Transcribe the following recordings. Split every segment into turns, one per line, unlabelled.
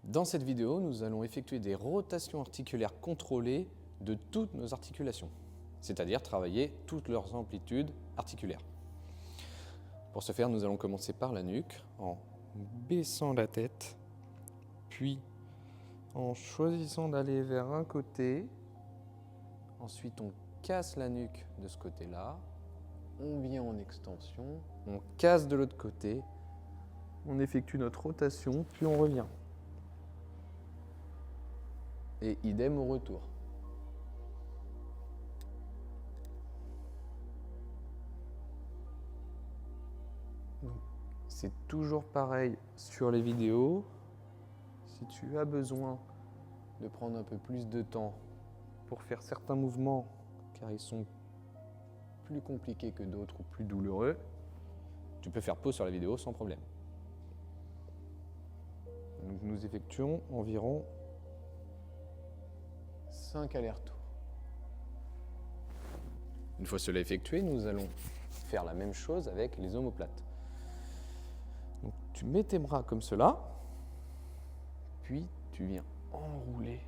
Dans cette vidéo, nous allons effectuer des rotations articulaires contrôlées de toutes nos articulations, c'est-à-dire travailler toutes leurs amplitudes articulaires. Pour ce faire, nous allons commencer par la nuque, en baissant la tête, puis en choisissant d'aller vers un côté. Ensuite, on casse la nuque de ce côté-là, on vient en extension, on casse de l'autre côté, on effectue notre rotation, puis on revient. Et idem au retour. C'est toujours pareil sur les vidéos. Si tu as besoin de prendre un peu plus de temps pour faire certains mouvements, car ils sont plus compliqués que d'autres ou plus douloureux, tu peux faire pause sur la vidéo sans problème. Donc nous effectuons environ 5 allers-retours. Une fois cela effectué, nous allons faire la même chose avec les omoplates. Donc, tu mets tes bras comme cela, puis tu viens enrouler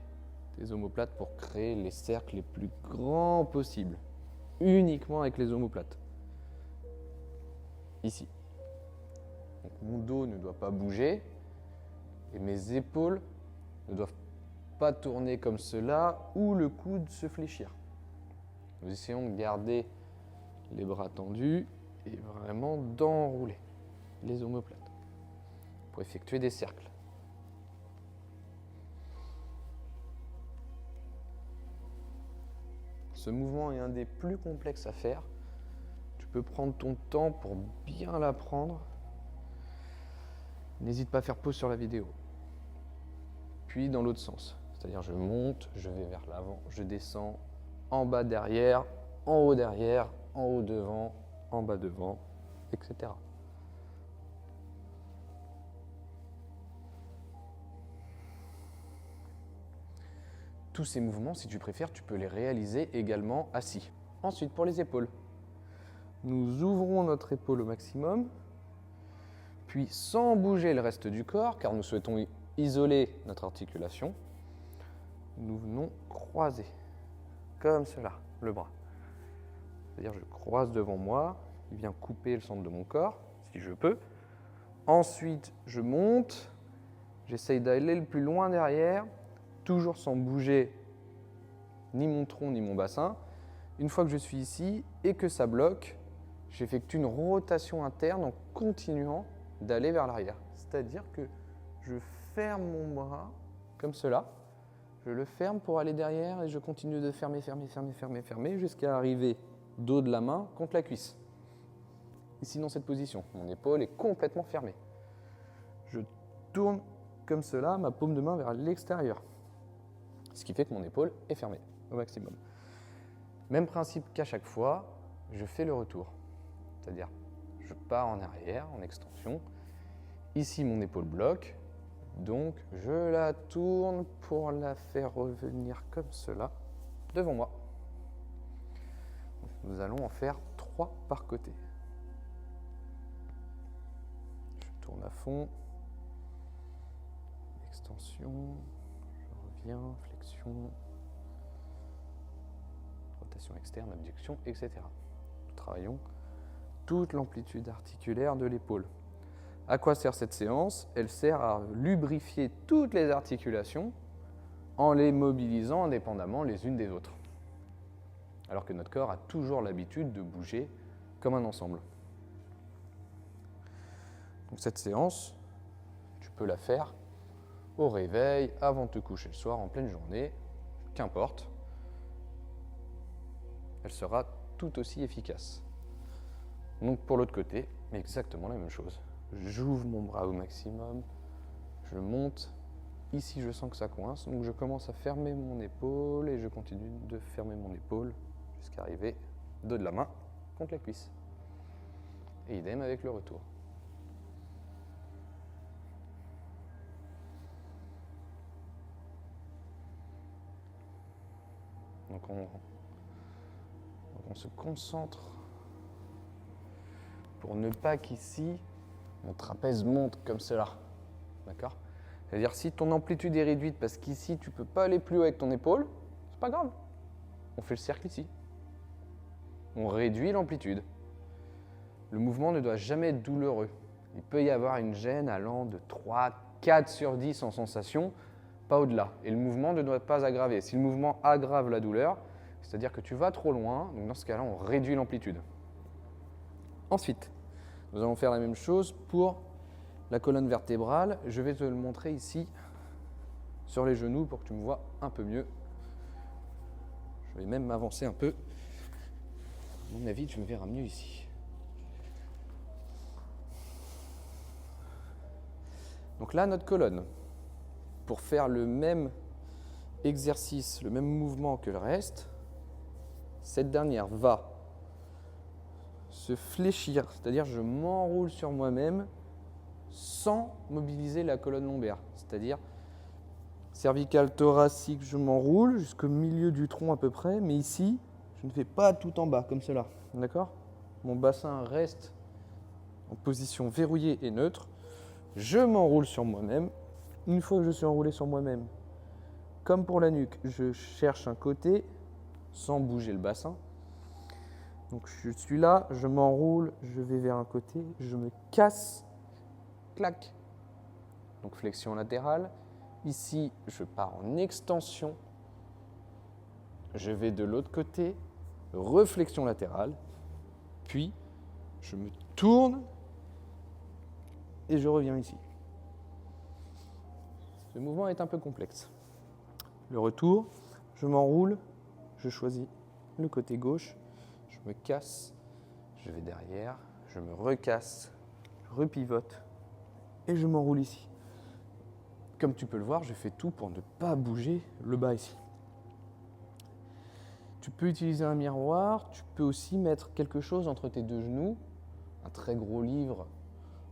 tes omoplates pour créer les cercles les plus grands possibles, uniquement avec les omoplates. Ici. Donc, mon dos ne doit pas bouger et mes épaules ne doivent pas tourner comme cela ou le coude se fléchir. Nous essayons de garder les bras tendus et vraiment d'enrouler les omoplates pour effectuer des cercles. Ce mouvement est un des plus complexes à faire. Tu peux prendre ton temps pour bien l'apprendre. N'hésite pas à faire pause sur la vidéo. Puis dans l'autre sens. C'est-à-dire je monte, je vais vers l'avant, je descends, en bas derrière, en haut devant, en bas devant, etc. Tous ces mouvements, si tu préfères, tu peux les réaliser également assis. Ensuite, pour les épaules, nous ouvrons notre épaule au maximum, puis sans bouger le reste du corps, car nous souhaitons isoler notre articulation, nous venons croiser, comme cela, le bras. C'est-à-dire je croise devant moi, il vient couper le centre de mon corps, si je peux. Ensuite, je monte, j'essaye d'aller le plus loin derrière, toujours sans bouger ni mon tronc ni mon bassin. Une fois que je suis ici et que ça bloque, j'effectue une rotation interne en continuant d'aller vers l'arrière. C'est-à-dire que je ferme mon bras comme cela. Je le ferme pour aller derrière et je continue de fermer jusqu'à arriver dos de la main contre la cuisse. Ici dans cette position, mon épaule est complètement fermée. Je tourne comme cela, ma paume de main vers l'extérieur. Ce qui fait que mon épaule est fermée au maximum. Même principe qu'à chaque fois, je fais le retour. C'est-à-dire, je pars en arrière, en extension. Ici, mon épaule bloque. Donc, je la tourne pour la faire revenir comme cela, devant moi. Donc, nous allons en faire 3 par côté. Je tourne à fond. Extension. Je reviens, flexion. Rotation externe, abduction, etc. Nous travaillons toute l'amplitude articulaire de l'épaule. À quoi sert cette séance? Elle sert à lubrifier toutes les articulations en les mobilisant indépendamment les unes des autres. Alors que notre corps a toujours l'habitude de bouger comme un ensemble. Donc cette séance, tu peux la faire au réveil, avant de te coucher le soir, en pleine journée, qu'importe. Elle sera tout aussi efficace. Donc pour l'autre côté, exactement la même chose. J'ouvre mon bras au maximum, je monte, ici je sens que ça coince, donc je commence à fermer mon épaule et je continue de fermer mon épaule jusqu'à arriver dos de la main contre la cuisse. Et idem avec le retour. Donc on se concentre pour ne pas qu'ici mon trapèze monte comme cela. D'accord ? C'est-à-dire si ton amplitude est réduite parce qu'ici tu ne peux pas aller plus haut avec ton épaule, c'est pas grave. On fait le cercle ici. On réduit l'amplitude. Le mouvement ne doit jamais être douloureux. Il peut y avoir une gêne allant de 3, 4 sur 10 en sensation, pas au-delà. Et le mouvement ne doit pas aggraver. Si le mouvement aggrave la douleur, c'est-à-dire que tu vas trop loin, donc dans ce cas-là, on réduit l'amplitude. Ensuite, nous allons faire la même chose pour la colonne vertébrale. Je vais te le montrer ici sur les genoux pour que tu me vois un peu mieux. Je vais même m'avancer un peu. À mon avis, tu me verras mieux ici. Donc là, notre colonne, pour faire le même exercice, le même mouvement que le reste, cette dernière va se fléchir, c'est-à-dire je m'enroule sur moi-même sans mobiliser la colonne lombaire, c'est-à-dire cervicale, thoracique, je m'enroule jusqu'au milieu du tronc à peu près, mais ici, je ne fais pas tout en bas, comme cela, d'accord? Mon bassin reste en position verrouillée et neutre, je m'enroule sur moi-même. Une fois que je suis enroulé sur moi-même, comme pour la nuque, je cherche un côté sans bouger le bassin. Donc je suis là, je m'enroule, je vais vers un côté, je me casse, clac. Donc flexion latérale. Ici, je pars en extension. Je vais de l'autre côté, reflexion latérale. Puis, je me tourne et je reviens ici. Ce mouvement est un peu complexe. Le retour, je m'enroule, je choisis le côté gauche, je me casse, je vais derrière, je me recasse, je repivote et je m'enroule ici. Comme tu peux le voir, je fais tout pour ne pas bouger le bas ici. Tu peux utiliser un miroir, tu peux aussi mettre quelque chose entre tes deux genoux, un très gros livre,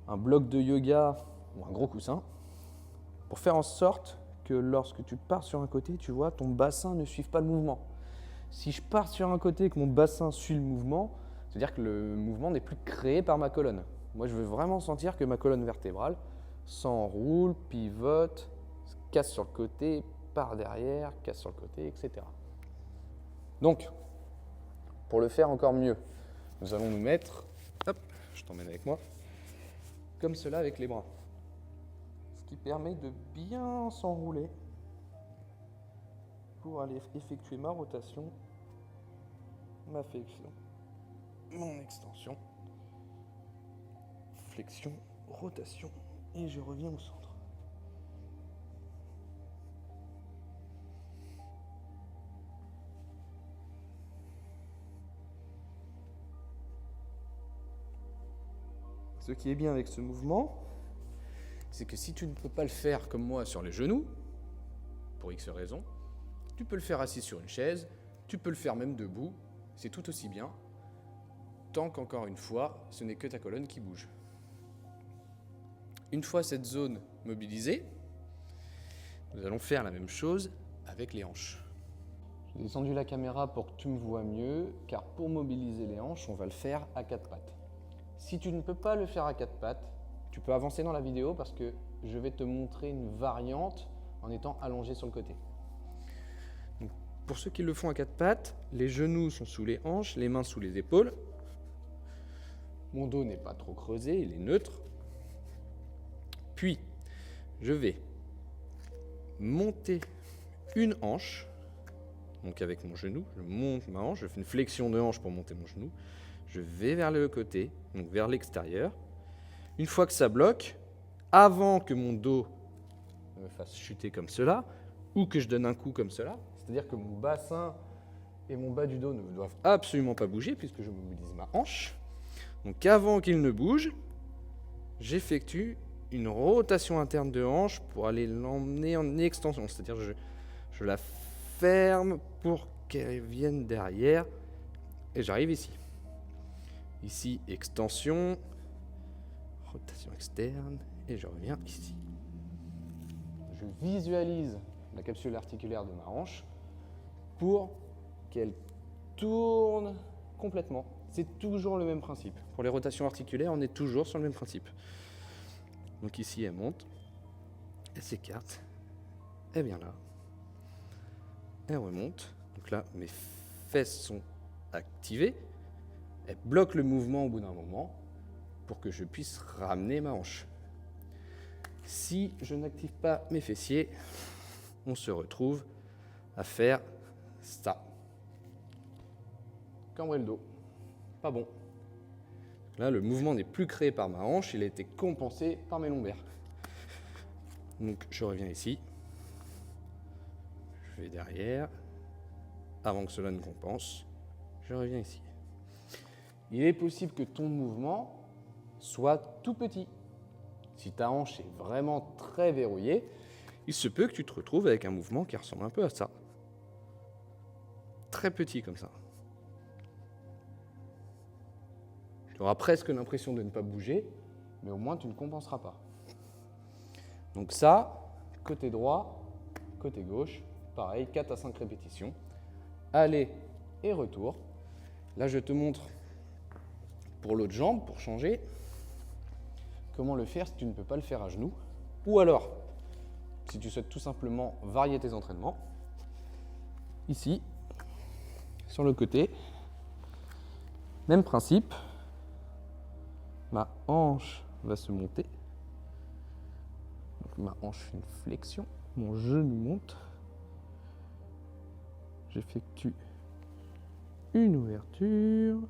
un bloc de yoga ou un gros coussin, pour faire en sorte que lorsque tu pars sur un côté, tu vois, ton bassin ne suive pas le mouvement. Si je pars sur un côté et que mon bassin suit le mouvement, c'est-à-dire que le mouvement n'est plus créé par ma colonne. Moi, je veux vraiment sentir que ma colonne vertébrale s'enroule, pivote, se casse sur le côté, part derrière, casse sur le côté, etc. Donc, pour le faire encore mieux, nous allons nous mettre, hop, je t'emmène avec moi, comme cela avec les bras. Ce qui permet de bien s'enrouler pour aller effectuer ma rotation, ma flexion, mon extension, flexion, rotation, et je reviens au centre. Ce qui est bien avec ce mouvement, c'est que si tu ne peux pas le faire comme moi sur les genoux, pour X raisons, tu peux le faire assis sur une chaise, tu peux le faire même debout, c'est tout aussi bien, tant qu'encore une fois, ce n'est que ta colonne qui bouge. Une fois cette zone mobilisée, nous allons faire la même chose avec les hanches. J'ai descendu la caméra pour que tu me vois mieux, car pour mobiliser les hanches, on va le faire à quatre pattes. Si tu ne peux pas le faire à quatre pattes, tu peux avancer dans la vidéo parce que je vais te montrer une variante en étant allongé sur le côté. Donc, pour ceux qui le font à quatre pattes, les genoux sont sous les hanches, les mains sous les épaules. Mon dos n'est pas trop creusé, il est neutre. Puis, je vais monter une hanche, donc avec mon genou, je monte ma hanche, je fais une flexion de hanche pour monter mon genou, je vais vers le côté, donc vers l'extérieur. Une fois que ça bloque, avant que mon dos me fasse chuter comme cela, ou que je donne un coup comme cela, c'est-à-dire que mon bassin et mon bas du dos ne doivent absolument pas bouger puisque je mobilise ma hanche. Donc avant qu'il ne bouge, j'effectue une rotation interne de hanche pour aller l'emmener en extension, c'est-à-dire je la ferme pour qu'elle vienne derrière et j'arrive ici. Ici, extension, rotation externe et je reviens ici. Je visualise la capsule articulaire de ma hanche pour qu'elle tourne complètement. C'est toujours le même principe. Pour les rotations articulaires, on est toujours sur le même principe. Donc ici, elle monte. elle s'écarte, elle vient là, elle remonte. Donc là, mes fesses sont activées, elle bloque le mouvement au bout d'un moment pour que je puisse ramener ma hanche. Si je n'active pas mes fessiers, on se retrouve à faire ça. Cambrer le dos, pas bon. Là, le mouvement n'est plus créé par ma hanche, il a été compensé par mes lombaires. Donc, je reviens ici. Je vais derrière. Avant que cela ne compense, je reviens ici. Il est possible que ton mouvement soit tout petit. Si ta hanche est vraiment très verrouillée, il se peut que tu te retrouves avec un mouvement qui ressemble un peu à ça. Très petit comme ça. Tu auras presque l'impression de ne pas bouger, mais au moins tu ne compenseras pas. Donc ça, côté droit, côté gauche, pareil, 4 à 5 répétitions. Aller et retour. Là, je te montre pour l'autre jambe, pour changer, comment le faire si tu ne peux pas le faire à genoux. Ou alors, si tu souhaites tout simplement varier tes entraînements, ici, sur le côté, même principe. Ma hanche va se monter. Donc ma hanche fait une flexion. Mon genou monte. J'effectue une ouverture.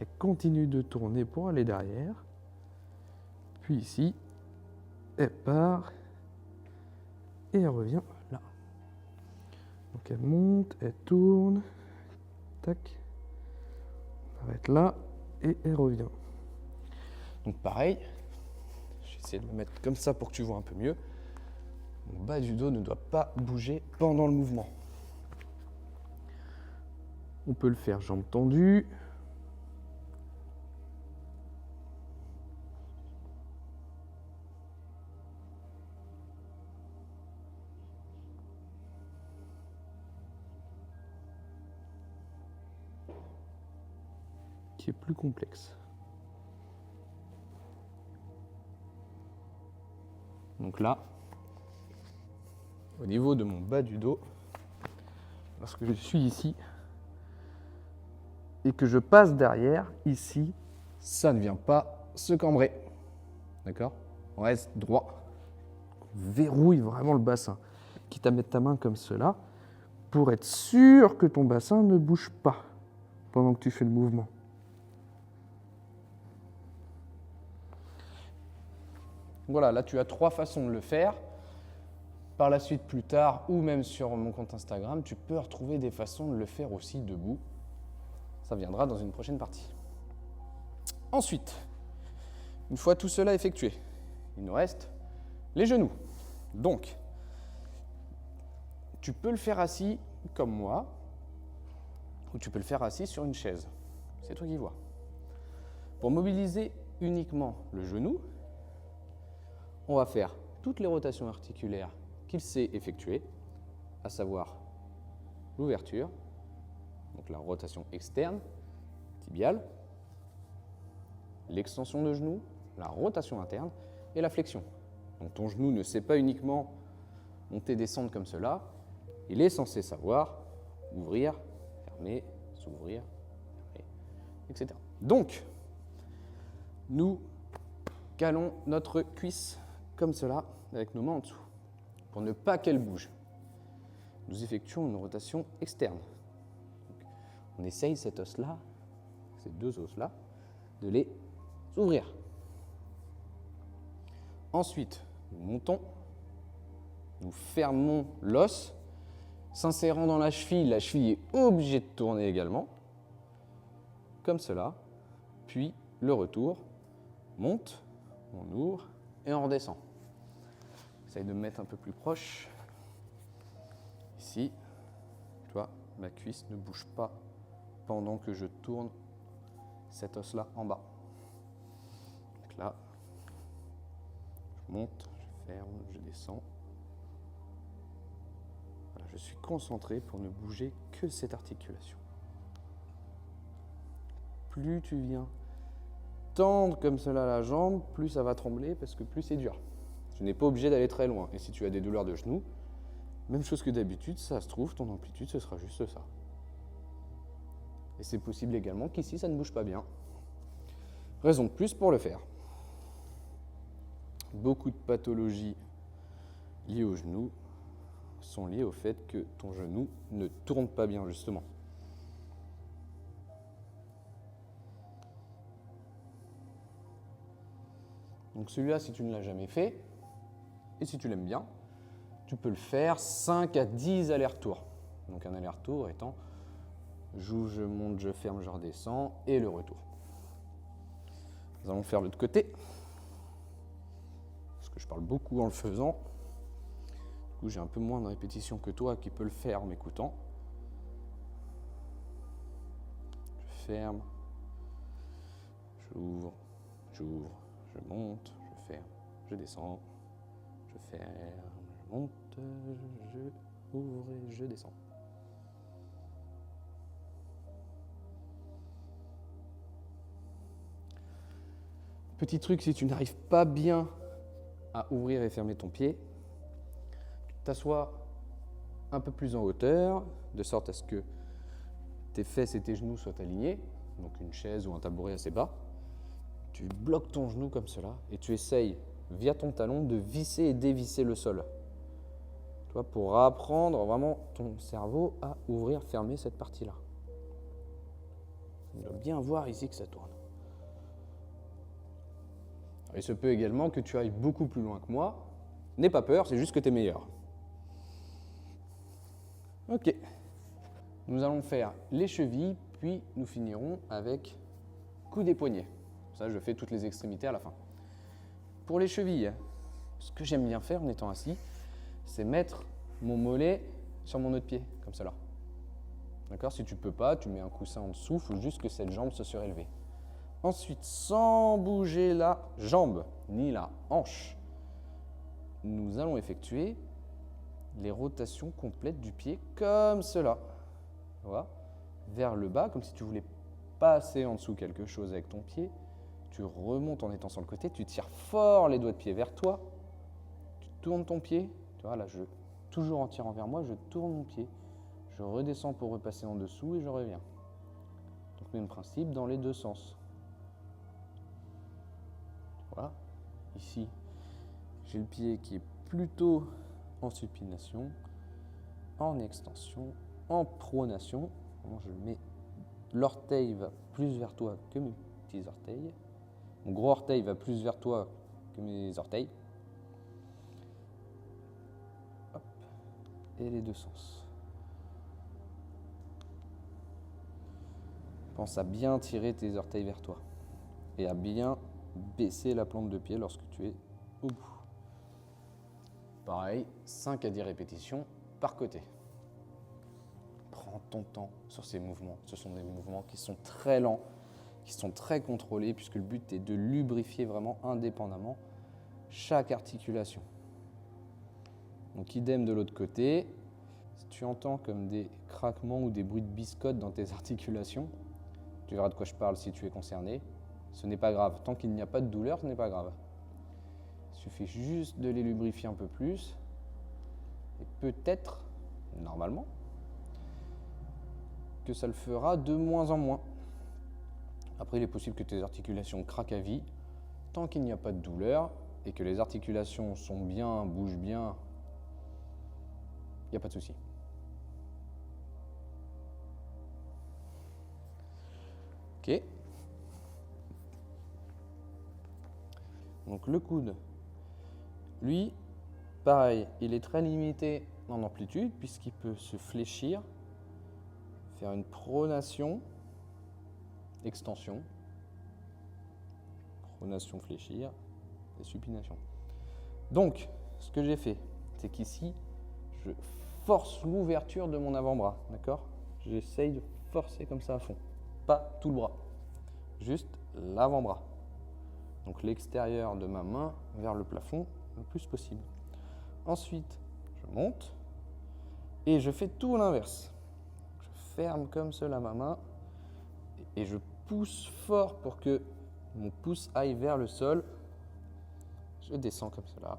Elle continue de tourner pour aller derrière. Puis ici, elle part et elle revient là. Donc elle monte, elle tourne. Tac. On arrête là. Et elle revient. Donc pareil, j'essaie de me mettre comme ça pour que tu vois un peu mieux. Mon bas du dos ne doit pas bouger pendant le mouvement. On peut le faire jambes tendues. Qui est plus complexe. Donc là, au niveau de mon bas du dos, lorsque je suis ici et que je passe derrière, ici, ça ne vient pas se cambrer. D'accord? On reste droit. Verrouille vraiment le bassin. Quitte à mettre ta main comme cela, pour être sûr que ton bassin ne bouge pas pendant que tu fais le mouvement. Voilà, là tu as 3 façons de le faire. Par la suite, plus tard, ou même sur mon compte Instagram, tu peux retrouver des façons de le faire aussi debout. Ça viendra dans une prochaine partie. Ensuite, une fois tout cela effectué, il nous reste les genoux. Donc, tu peux le faire assis comme moi, ou tu peux le faire assis sur une chaise. C'est toi qui vois. Pour mobiliser uniquement le genou, on va faire toutes les rotations articulaires qu'il sait effectuer, à savoir l'ouverture, donc la rotation externe, tibiale, l'extension de genou, la rotation interne et la flexion. Donc ton genou ne sait pas uniquement monter, descendre comme cela, il est censé savoir ouvrir, fermer, s'ouvrir, fermer, etc. Donc, nous calons notre cuisse comme cela, avec nos mains en dessous, pour ne pas qu'elle bouge. Nous effectuons une rotation externe. Donc, on essaye cet os-là, ces 2 os-là, de les ouvrir. Ensuite, nous montons, nous fermons l'os, s'insérant dans la cheville est obligée de tourner également, comme cela, puis le retour, monte, on ouvre et on redescend. J'essaye de me mettre un peu plus proche. Ici, tu vois, ma cuisse ne bouge pas pendant que je tourne cet os-là en bas. Donc là, je monte, je ferme, je descends. Voilà, je suis concentré pour ne bouger que cette articulation. Plus tu viens tendre comme cela la jambe, plus ça va trembler parce que plus c'est dur. Tu n'es pas obligé d'aller très loin. Et si tu as des douleurs de genoux, même chose que d'habitude, ça se trouve, ton amplitude, ce sera juste ça. Et c'est possible également qu'ici, ça ne bouge pas bien. Raison de plus pour le faire. Beaucoup de pathologies liées au genou sont liées au fait que ton genou ne tourne pas bien, justement. Donc celui-là, si tu ne l'as jamais fait, et si tu l'aimes bien, tu peux le faire 5 à 10 allers-retours. Donc un aller-retour étant j'ouvre, je monte, je ferme, je redescends, et le retour. Nous allons faire l'autre côté, parce que je parle beaucoup en le faisant. Du coup, j'ai un peu moins de répétitions que toi qui peux le faire en m'écoutant. Je ferme, j'ouvre, je monte, je ferme, je descends, je ferme, je monte, je ouvre et je descends. Petit truc, si tu n'arrives pas bien à ouvrir et fermer ton pied, tu t'assois un peu plus en hauteur, de sorte à ce que tes fesses et tes genoux soient alignés, donc une chaise ou un tabouret assez bas. Tu bloques ton genou comme cela et tu essayes, via ton talon, de visser et dévisser le sol. Tu vois, pour apprendre vraiment ton cerveau à ouvrir, fermer cette partie-là. On doit bien voir ici que ça tourne. Il se peut également que tu ailles beaucoup plus loin que moi. N'aie pas peur, c'est juste que tu es meilleur. Ok. Nous allons faire les chevilles, puis nous finirons avec coude et poignet. Ça, je fais toutes les extrémités à la fin. Pour les chevilles, ce que j'aime bien faire en étant assis, c'est mettre mon mollet sur mon autre pied, comme cela. D'accord? Si tu ne peux pas, tu mets un coussin en dessous, il faut juste que cette jambe se surélève. Ensuite, sans bouger la jambe ni la hanche, nous allons effectuer les rotations complètes du pied comme cela. Voilà. Vers le bas, comme si tu voulais passer en dessous quelque chose avec ton pied. Tu remontes en étant sur le côté, tu tires fort les doigts de pied vers toi, tu tournes ton pied. Tu vois, là, toujours en tirant vers moi, je tourne mon pied. Je redescends pour repasser en dessous et je reviens. Donc, même principe dans les deux sens. Voilà, ici, j'ai le pied qui est plutôt en supination, en extension, en pronation. Je le mets, l'orteil va plus vers toi que mes petits orteils. Mon gros orteil va plus vers toi que mes orteils. Hop. Et les deux sens. Pense à bien tirer tes orteils vers toi et à bien baisser la plante de pied lorsque tu es au bout. Pareil, 5 à 10 répétitions par côté. Prends ton temps sur ces mouvements. Ce sont des mouvements qui sont très lents, qui sont très contrôlés, puisque le but est de lubrifier vraiment indépendamment chaque articulation. Donc idem de l'autre côté. Si tu entends comme des craquements ou des bruits de biscottes dans tes articulations, tu verras de quoi je parle si tu es concerné. Ce n'est pas grave. Tant qu'il n'y a pas de douleur, ce n'est pas grave. Il suffit juste de les lubrifier un peu plus. Et peut-être, normalement, que ça le fera de moins en moins. Après, il est possible que tes articulations craquent à vie. Tant qu'il n'y a pas de douleur et que les articulations sont bien, bougent bien, il n'y a pas de souci. Ok. Donc le coude, lui, pareil, il est très limité en amplitude puisqu'il peut se fléchir, faire une pronation, extension, pronation, fléchir et supination. Donc, ce que j'ai fait, c'est qu'ici, je force l'ouverture de mon avant-bras, d'accord? J'essaye de forcer comme ça à fond, pas tout le bras, juste l'avant-bras. Donc l'extérieur de ma main vers le plafond le plus possible. Ensuite, je monte et je fais tout l'inverse. Je ferme comme cela ma main et je pousse fort pour que mon pouce aille vers le sol. Je descends comme cela.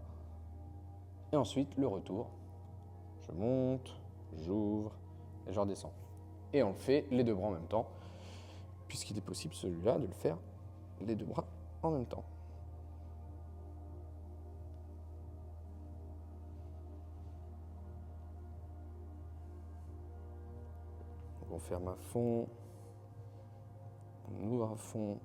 Et ensuite, le retour. Je monte, j'ouvre et je redescends. Et on le fait les deux bras en même temps, puisqu'il est possible celui-là de le faire les deux bras en même temps. On ferme à fond, on ouvre à fond.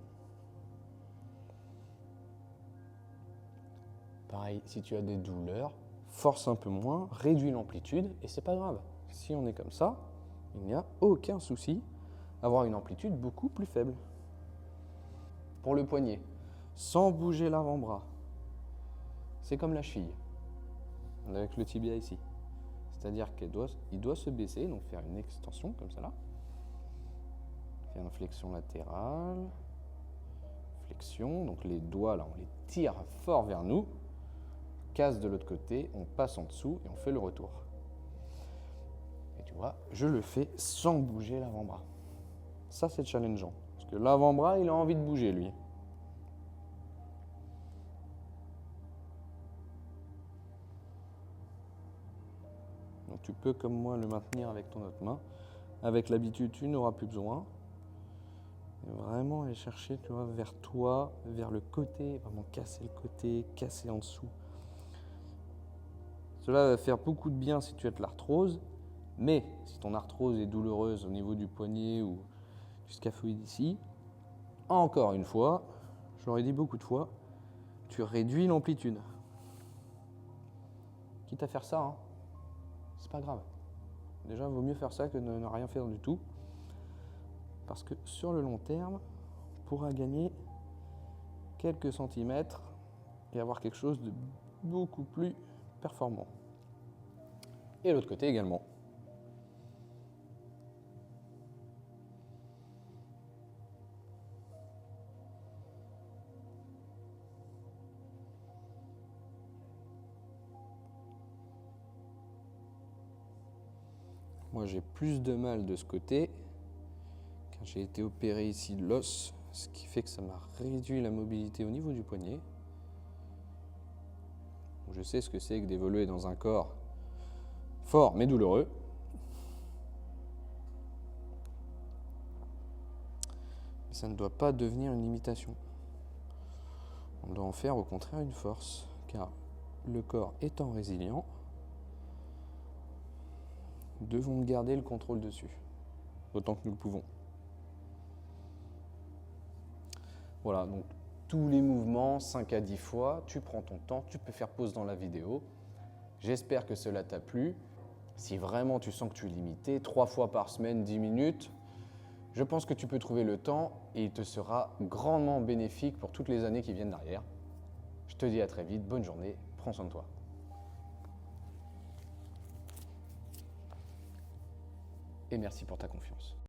Pareil, si tu as des douleurs, force un peu moins, réduis l'amplitude et c'est pas grave. Si on est comme ça, il n'y a aucun souci d'avoir une amplitude beaucoup plus faible. Pour le poignet, sans bouger l'avant-bras, c'est comme la cheville, avec le tibia ici. C'est-à-dire qu'il doit se baisser, donc faire une extension comme ça là. Faire une flexion latérale, flexion, donc les doigts là, on les tire fort vers nous, casse de l'autre côté, on passe en dessous et on fait le retour. Et tu vois, je le fais sans bouger l'avant-bras. Ça c'est challengeant, parce que l'avant-bras il a envie de bouger lui. Donc tu peux comme moi le maintenir avec ton autre main. Avec l'habitude, tu n'auras plus besoin. Et vraiment aller chercher, tu vois, vers toi, vers le côté, vraiment casser le côté, casser en dessous. Cela va faire beaucoup de bien si tu as de l'arthrose, mais si ton arthrose est douloureuse au niveau du poignet ou du scaphoïde ici, encore une fois, je l'aurais dit beaucoup de fois, tu réduis l'amplitude. Quitte à faire ça, hein, c'est pas grave. Déjà, il vaut mieux faire ça que de ne rien faire du tout. Parce que sur le long terme, on pourra gagner quelques centimètres et avoir quelque chose de beaucoup plus performant. Et l'autre côté également. Moi, j'ai plus de mal de ce côté, car j'ai été opéré ici de l'os, ce qui fait que ça m'a réduit la mobilité au niveau du poignet. Je sais ce que c'est que d'évoluer dans un corps fort mais douloureux. Mais ça ne doit pas devenir une limitation. On doit en faire au contraire une force, car le corps étant résilient, nous devons garder le contrôle dessus, autant que nous le pouvons. Voilà, donc tous les mouvements, 5 à 10 fois, tu prends ton temps, tu peux faire pause dans la vidéo. J'espère que cela t'a plu. Si vraiment tu sens que tu es limité, 3 fois par semaine, 10 minutes, je pense que tu peux trouver le temps et il te sera grandement bénéfique pour toutes les années qui viennent derrière. Je te dis à très vite, bonne journée, prends soin de toi. Et merci pour ta confiance.